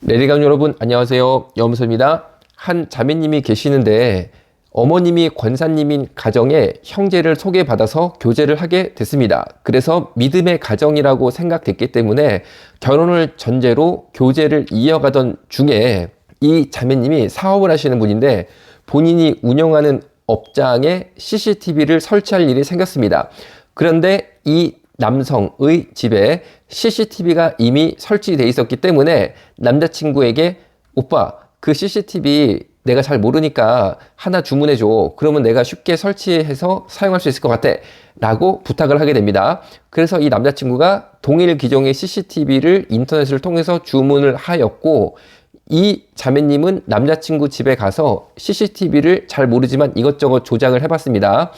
레디감 여러분 안녕하세요. 염소입니다. 한 자매님이 계시는데 어머님이 권사님인 가정에 형제를 소개받아서 교제를 하게 됐습니다. 그래서 믿음의 가정이라고 생각됐기 때문에 결혼을 전제로 교제를 이어가던 중에 이 자매님이 사업을 하시는 분인데 본인이 운영하는 업장에 CCTV를 설치할 일이 생겼습니다. 그런데 이 남성의 집에 CCTV가 이미 설치되어 있었기 때문에 남자친구에게 오빠 그 CCTV 내가 잘 모르니까 하나 주문해줘. 그러면 내가 쉽게 설치해서 사용할 수 있을 것 같아. 라고 부탁을 하게 됩니다. 그래서 이 남자친구가 동일 기종의 CCTV를 인터넷을 통해서 주문을 하였고 이 자매님은 남자친구 집에 가서 CCTV를 잘 모르지만 이것저것 조작을 해봤습니다.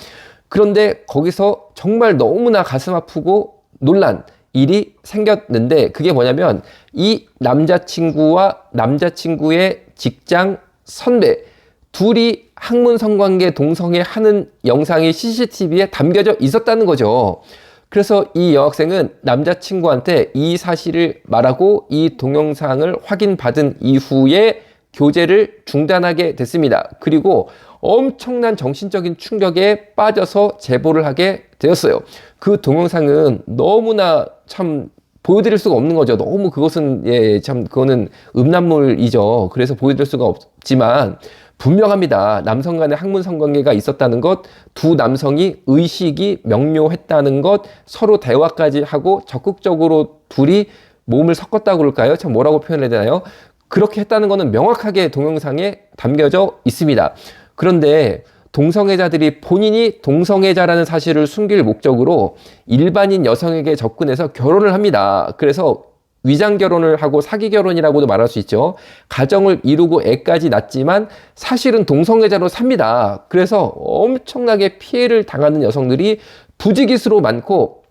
그런데 거기서 정말 너무나 가슴 아프고 놀란 일이 생겼는데 그게 뭐냐면 이 남자친구와 남자친구의 직장 선배 둘이 학문 성관계 동성애 하는 영상이 CCTV에 담겨져 있었다는 거죠. 그래서 이 여학생은 남자친구한테 이 사실을 말하고 이 동영상을 확인받은 이후에 교제를 중단하게 됐습니다. 그리고 엄청난 정신적인 충격에 빠져서 제보를 하게 되었어요. 그 동영상은 너무나 참 보여드릴 수가 없는 거죠. 너무 그것은 참 그거는 음란물이죠. 그래서 보여드릴 수가 없지만 분명합니다. 남성 간의 학문 성관계가 있었다는 것, 두 남성이 의식이 명료했다는 것, 서로 대화까지 하고 적극적으로 둘이 몸을 섞었다고 그럴까요? 참 뭐라고 표현해야 되나요? 그렇게 했다는 것은 명확하게 동영상에 담겨져 있습니다. 그런데 동성애자들이 본인이 동성애자라는 사실을 숨길 목적으로 일반인 여성에게 접근해서 결혼을 합니다. 그래서 위장 결혼을 하고 사기 결혼이라고도 말할 수 있죠. 가정을 이루고 애까지 낳지만 사실은 동성애자로 삽니다. 그래서 엄청나게 피해를 당하는 여성들이 부지기수로 많고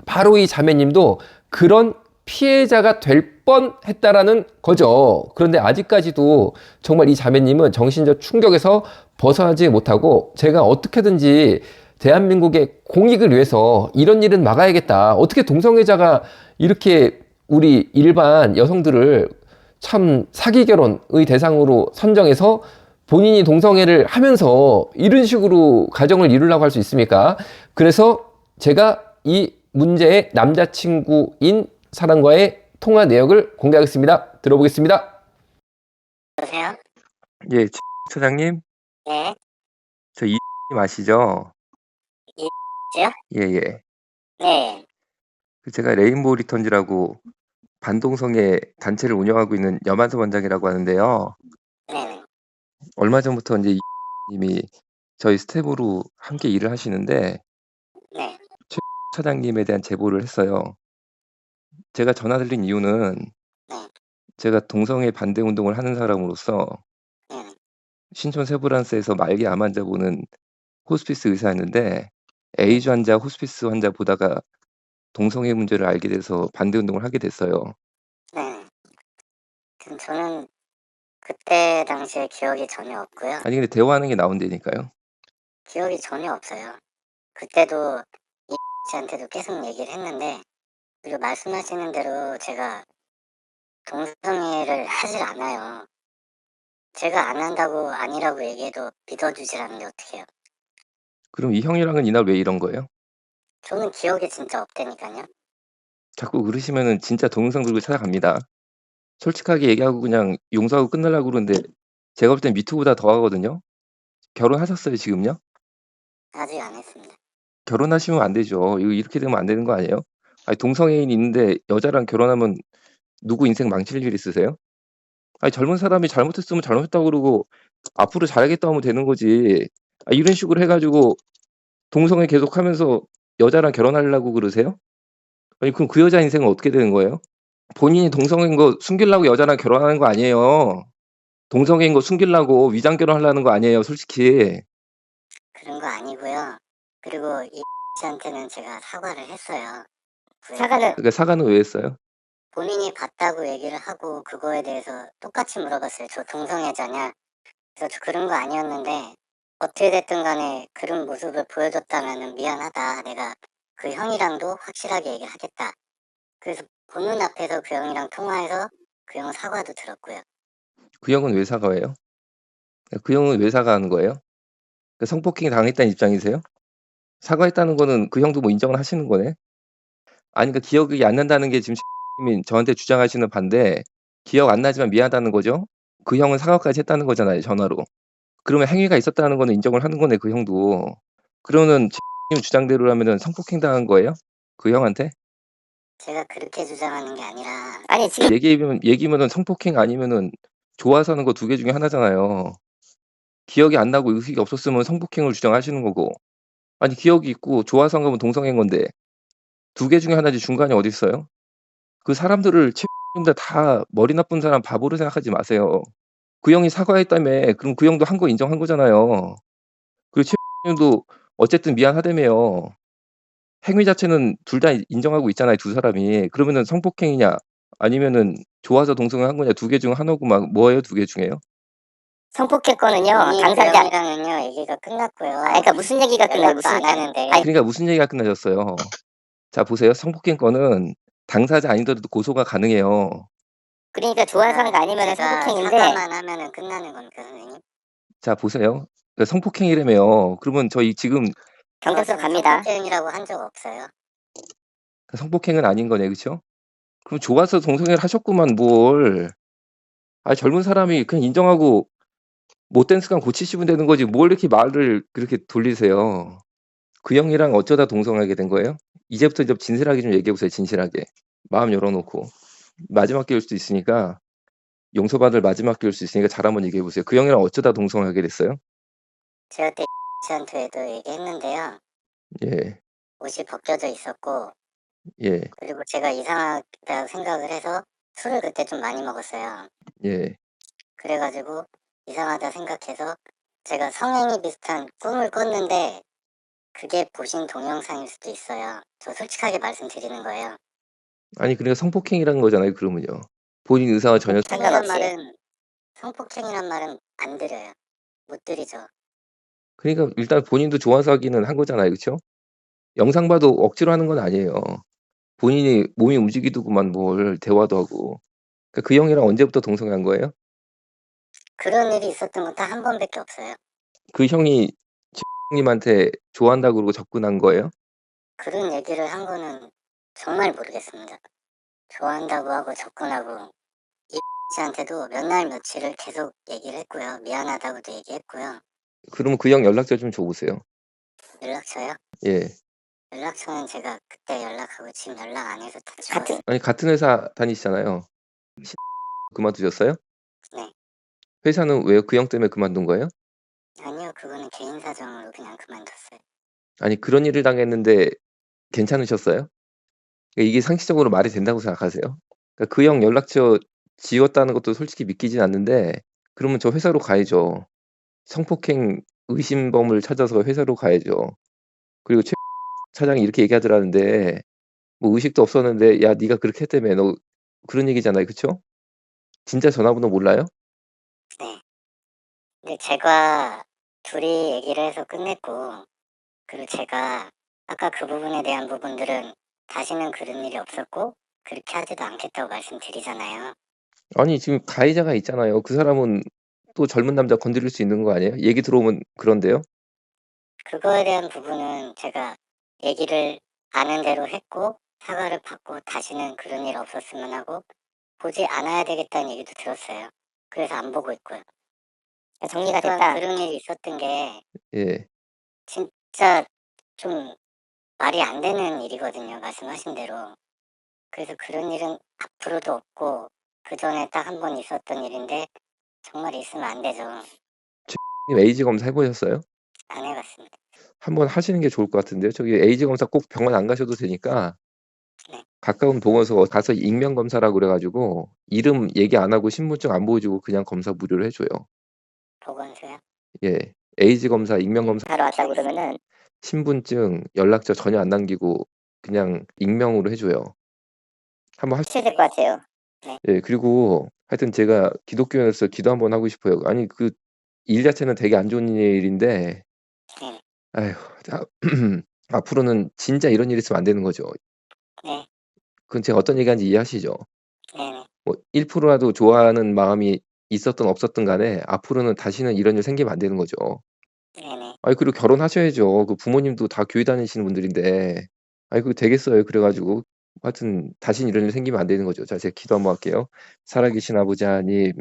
바로 이 자매님도 그런 피해자가 될 뻔했다라는 거죠. 그런데 아직까지도 정말 이 자매님은 정신적 충격에서 벗어나지 못하고 제가 어떻게든지 대한민국의 공익을 위해서 이런 일은 막아야겠다. 어떻게 동성애자가 이렇게 우리 일반 여성들을 참 사기 결혼의 대상으로 선정해서 본인이 동성애를 하면서 이런 식으로 가정을 이루려고 할 수 있습니까? 그래서 제가 이 문제의 남자친구인 사람과의 통화 내역을 공개하겠습니다. 들어보겠습니다. 여보세요? 예, 차장님, 네. 저 이님 아시죠? 이요? 예, 예. 네. 제가 레인보우 리턴즈라고 반동성애 단체를 운영하고 있는 염한섭 원장이라고 하는데요. 네네. 얼마 전부터 이제 이님이 저희 스텝으로 함께 일을 하시는데 네. 최 차장님에 대한 제보를 했어요. 제가 전화 드린 이유는 네. 제가 동성애 반대 운동을 하는 사람으로서 네네. 신촌 세브란스에서 말기 암 환자 보는 호스피스 의사였는데 네. 에이즈 환자, 호스피스 환자 보다가 동성애 문제를 알게 돼서 반대 운동을 하게 됐어요. 네. 지금 저는 그때 당시에 기억이 전혀 없고요. 아니 근데 대화하는 게 나온다니까요. 기억이 전혀 없어요. 그때도 이 씨한테도 계속 얘기를 했는데 그리고 말씀하시는 대로 제가 동성애를 하질 않아요. 제가 안 한다고 아니라고 얘기해도 믿어주질 않는데 어떡해요. 그럼 이 형이랑은 이날 왜 이런 거예요? 저는 기억이 진짜 없다니까요. 자꾸 그러시면은 진짜 동영상 들고 찾아갑니다. 솔직하게 얘기하고 그냥 용서하고 끝내려고 그러는데 제가 볼 땐 미투보다 더 하거든요. 결혼하셨어요, 지금요? 아직 안 했습니다. 결혼하시면 안 되죠. 이거 이렇게 되면 안 되는 거 아니에요? 아니 동성애인이 있는데 여자랑 결혼하면 누구 인생 망칠 일 있으세요? 아니 젊은 사람이 잘못했으면 잘못했다고 그러고 앞으로 잘하겠다고 하면 되는 거지. 아 이런 식으로 해 가지고 동성애 계속하면서 여자랑 결혼하려고 그러세요? 아니 그럼 그 여자 인생은 어떻게 되는 거예요? 본인이 동성애인 거 숨기려고 여자랑 결혼하는 거 아니에요. 동성애인 거 숨기려고 위장 결혼하려는 거 아니에요, 솔직히. 그런 거 아니고요. 그리고 이 씨한테는 제가 사과를 했어요. 그러니까 사과는 왜 했어요? 본인이 봤다고 얘기를 하고 그거에 대해서 똑같이 물어봤어요. 저 동성애자냐? 그래서 저 그런 거 아니었는데 어떻게 됐든 간에 그런 모습을 보여줬다면 미안하다. 내가 그 형이랑도 확실하게 얘기를 하겠다. 그래서 보는 앞에서 그 형이랑 통화해서 그 형 사과도 들었고요. 그 형은 왜 사과해요? 그 형은 왜 사과하는 거예요? 성폭행 당했다는 입장이세요? 사과했다는 거는 그 형도 뭐 인정을 하시는 거네? 아니 그러니까 기억이 안 난다는 게 지금 님이 저한테 주장하시는 바인데 기억 안 나지만 미안하다는 거죠? 그 형은 사과까지 했다는 거잖아요, 전화로. 그러면 행위가 있었다는 거는 인정을 하는 거네, 그 형도. 그러면은 님 주장대로라면은 성폭행 당한 거예요? 그 형한테? 제가 그렇게 주장하는 게 아니라 아니 지금 얘기면은 성폭행 아니면은 좋아서 하는 거 두 개 중에 하나잖아요. 기억이 안 나고 의식이 없었으면 성폭행을 주장하시는 거고. 아니 기억이 있고 좋아서 한 거면 동성애인 건데 두 개 중에 하나지 중간이 어딨어요? 그 사람들을 님들 다 머리 나쁜 사람 바보로 생각하지 마세요. 그 형이 사과했다며 그럼 그 형도 한 거 인정한 거잖아요. 그리고 님도 어쨌든 미안하다며요. 행위 자체는 둘 다 인정하고 있잖아요, 두 사람이. 그러면은 성폭행이냐 아니면은 좋아서 동성애한 거냐 두 개 중 하나구만. 뭐예요, 두 개 중에요? 성폭행권은요 이미 그 당사자 형이랑은요 얘기가 끝났고요. 그러니까 무슨 얘기가 끝나 연락도 무슨 안 하는데 아니 그러니까 무슨 얘기가 끝나셨어요? 자 보세요. 성폭행건은 당사자 아니더라도 고소가 가능해요. 그러니까 좋아서 하는 거 아니면 제가 성폭행인데 사과만 하면은 끝나는 겁니까, 선생님? 자 보세요. 성폭행이라며요. 그러면 저희 지금 경찰서 갑니다. 성폭행이라고 한 적 없어요. 성폭행은 아닌 거네, 그쵸? 그럼 좋아서 동성애를 하셨구만 뭘. 아 젊은 사람이 그냥 인정하고 못된 습관 고치시면 되는 거지 뭘 이렇게 말을 그렇게 돌리세요. 그 형이랑 어쩌다 동성하게 된 거예요? 이제부터 좀 진실하게 좀 얘기해 보세요, 진실하게. 마음 열어 놓고. 마지막 기회일 수도 있으니까 용서받을 마지막 기회일 수 있으니까 잘 한번 얘기해 보세요. 그 형이랑 어쩌다 동성하게 됐어요? 제가 그때 씨한테도 얘기했는데요. 예. 옷이 벗겨져 있었고 예. 그리고 제가 이상하다고 생각을 해서 술을 그때 좀 많이 먹었어요. 예. 그래 가지고 이상하다 생각해서 제가 성행위 비슷한 꿈을 꿨는데 그게 보신 동영상일 수도 있어요. 저 솔직하게 말씀드리는 거예요. 아니 그러니까 성폭행이라는 거잖아요, 그러면요. 본인 의사와 전혀 성폭행이란 상관없이. 말은 성폭행이란 말은 안 드려요. 못 드리죠. 그러니까 일단 본인도 좋아서 하기는 한 거잖아요, 그쵸? 영상 봐도 억지로 하는 건 아니에요. 본인이 몸이 움직이더구만 뭘 대화도 하고. 그러니까 그 형이랑 언제부터 동성애한 거예요? 그런 일이 있었던 건 딱 한 번밖에 없어요. 그 형이 님한테 좋아한다고 그러고 접근한 거예요? 그런 얘기를 한 거는 정말 모르겠습니다. 좋아한다고 하고 접근하고 이 씨한테도 몇 날 며칠을 계속 얘기를 했고요. 미안하다고도 얘기했고요. 그러면 그 형 연락처 좀 줘 보세요. 연락처요? 예. 연락처는 제가 그때 연락하고 지금 연락 안 해서 다 같은 지웠어요. 아니 같은 회사 다니시잖아요. 그만두셨어요? 네. 회사는 왜요? 그 형 때문에 그만둔 거예요? 아니요. 그거는 개인 사정으로 그냥 그만뒀어요. 아니 그런 일을 당했는데 괜찮으셨어요? 이게 상식적으로 말이 된다고 생각하세요? 그러니까 그 형 연락처 지웠다는 것도 솔직히 믿기진 않는데 그러면 저 회사로 가야죠. 성폭행 의심범을 찾아서 회사로 가야죠. 그리고 최 차장이 이렇게 얘기하더라는데 뭐 의식도 없었는데 "야 네가 그렇게 했다며." 너 그런 얘기잖아요. 그쵸? 진짜 전화번호 몰라요? 네. 근데 제가 둘이 얘기를 해서 끝냈고 그리고 제가 아까 그 부분에 대한 부분들은 다시는 그런 일이 없었고 그렇게 하지도 않겠다고 말씀드리잖아요. 아니 지금 가해자가 있잖아요. 그 사람은 또 젊은 남자 건드릴 수 있는 거 아니에요? 얘기 들어보면 그런데요. 그거에 대한 부분은 제가 얘기를 아는 대로 했고 사과를 받고 다시는 그런 일 없었으면 하고 보지 않아야 되겠다는 얘기도 들었어요. 그래서 안 보고 있고요. 정리가 또한 됐다. 그런 일이 있었던 게 예. 진짜 좀 말이 안 되는 일이거든요. 말씀하신 대로. 그래서 그런 일은 앞으로도 없고 그전에 딱 한 번 있었던 일인데 정말 있으면 안 되죠. 님 에이즈 검사 해 보셨어요? 안 해봤습니다. 한번 하시는 게 좋을 것 같은데요. 저기 에이즈 검사 꼭 병원 안 가셔도 되니까 네. 가까운 보건소 가서 익명 검사라고 그래 가지고 이름 얘기 안 하고 신분증 안 보여주고 그냥 검사 무료로 해 줘요. 보건소요? 예. 에이즈 검사, 익명 검사 바로 왔다 그러면은 신분증, 연락처 전혀 안 남기고 그냥 익명으로 해 줘요. 한번 하시 해야 될 것 같아요. 예. 그리고 하여튼 제가 기독교인으로서 기도 한번 하고 싶어요. 아니 그 일 자체는 되게 안 좋은 일인데 네. 아휴 자 앞으로는 진짜 이런 일이 있으면 안 되는 거죠. 네. 그건 제가 어떤 얘기하는지 이해하시죠? 네네. 뭐 1%라도 좋아하는 마음이 있었든 없었든 간에 앞으로는 다시는 이런 일 생기면 안 되는 거죠. 네네. 아이 그리고 결혼하셔야죠. 그 부모님도 다 교회 다니시는 분들인데. 아이 그거 되겠어요 그래 가지고. 하여튼 다시는 이런 일 생기면 안 되는 거죠. 자 제가 기도 한번 할게요. 살아계신 아버지 하나님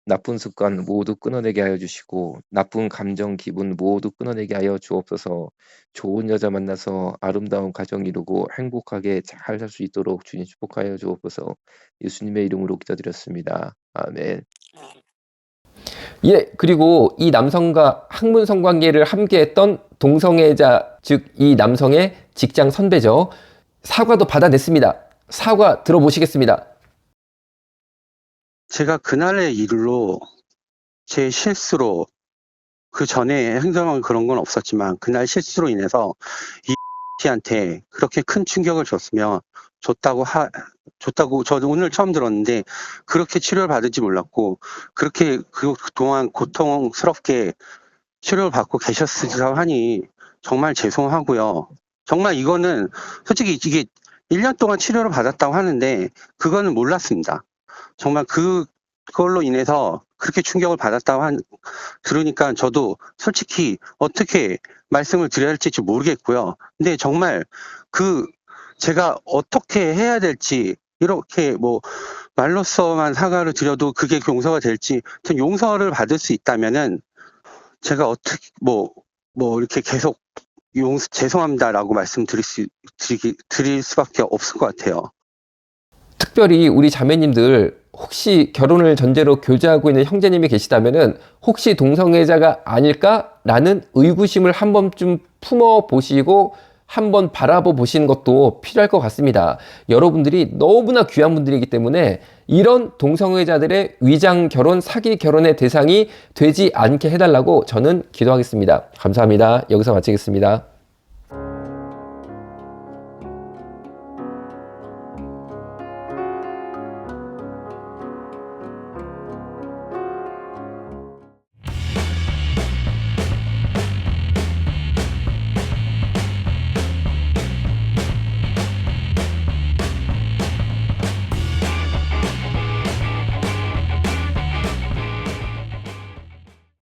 나쁜 습관 모두 끊어내게 하여 주시고 나쁜 감정, 기분 모두 끊어내게 하여 주옵소서. 좋은 여자 만나서 아름다운 가정 이루고 행복하게 잘 살 수 있도록 주님 축복하여 주옵소서. 예수님의 이름으로 기도드렸습니다. 아멘. 예, 그리고 이 남성과 학문 성관계를 함께했던 동성애자, 즉 이 남성의 직장 선배죠. 사과도 받아냈습니다. 사과 들어보시겠습니다. 제가 그날의 일로 제 실수로 그 전에 행동한 그런 건 없었지만 그날 실수로 인해서 이 씨한테 그렇게 큰 충격을 줬다고 저도 오늘 처음 들었는데 그렇게 치료를 받을지 몰랐고 그렇게 그동안 고통스럽게 치료를 받고 계셨으리라고 하니 정말 죄송하고요. 정말 이거는 솔직히 이게 1년 동안 치료를 받았다고 하는데 그거는 몰랐습니다. 정말 그걸로 인해서 그렇게 충격을 들으니까 저도 솔직히 어떻게 말씀을 드려야 할지 모르겠고요. 근데 정말 제가 어떻게 해야 될지 이렇게 뭐 말로써만 사과를 드려도 그게 용서가 될지 용서를 받을 수 있다면은 제가 어떻게 이렇게 계속 죄송합니다라고 드릴 수밖에 없을 것 같아요. 특별히 우리 자매님들 혹시 결혼을 전제로 교제하고 있는 형제님이 계시다면은 혹시 동성애자가 아닐까라는 의구심을 한 번쯤 품어보시고 한번 바라보 보시는 것도 필요할 것 같습니다. 여러분들이 너무나 귀한 분들이기 때문에 이런 동성애자들의 위장 결혼, 사기 결혼의 대상이 되지 않게 해달라고 저는 기도하겠습니다. 감사합니다. 여기서 마치겠습니다.